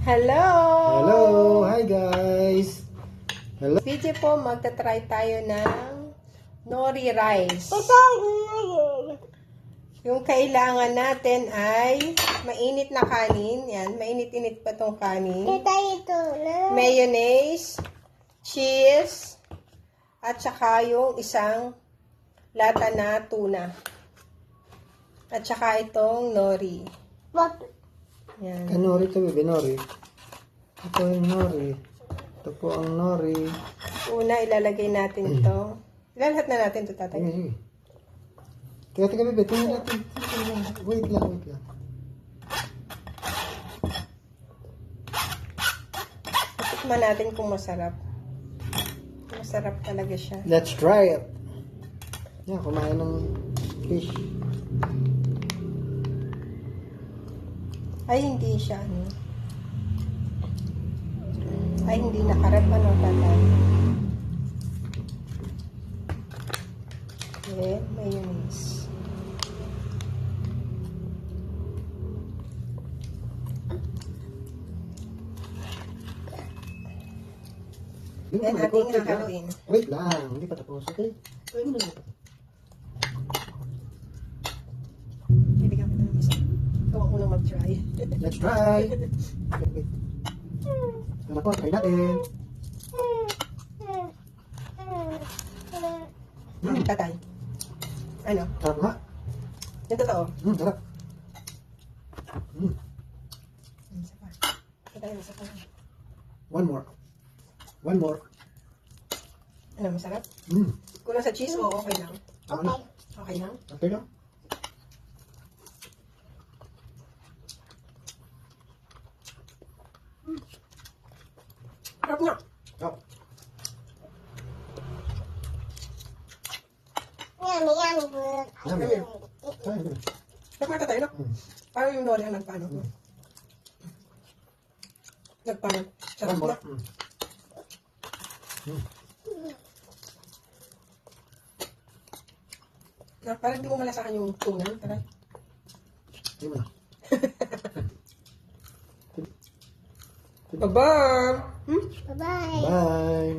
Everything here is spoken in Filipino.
Hello! Hello! Hi guys! Hello! Video po, magta-try tayo ng nori rice. Yung kailangan natin ay mainit na kanin. Yan, mainit-init pa tong kanin. Mayonnaise, cheese, at saka yung isang lata na tuna. At saka itong nori. Yan. Nori to, baby, nori. Ito yung nori. Ito po ang nori. Una, ilalagay natin ito. Ilalat na natin ito, tatay. Sige, sige. Teka, baby, tingnan natin. Wait lang. Tikman natin kung masarap. Masarap talaga siya. Let's try it. Yan, kumain ng fish. Ay, hindi siya, Ay, hindi nakarap, tatay. Okay, mayonnaise. Then, ating hahaluin. Wait lang, hindi pa tapos. Okay? Try mo na. Ibigyan ko na ng isa. Ikaw ang unang mag-try. Let's try. Wait. Ano po, try natin. Tatay. Ano? Sarap nga. Yung totoo. Sarap. Isa pa. Tatay, isa pa. One more. Ano, masarap? Mm. Kulang sa cheese o okay lang? Okay. Okay lang? Okay lang. Sarap nga. Oh. Yummy. Yummy. Sarap nga, tatay, no? Parang yung nori ang nagpaano. Nagpaano. Sarap One more. nga. Parang hindi mo malasakan yung tuna. Tara. Hindi mo na. Bye-bye! Bye.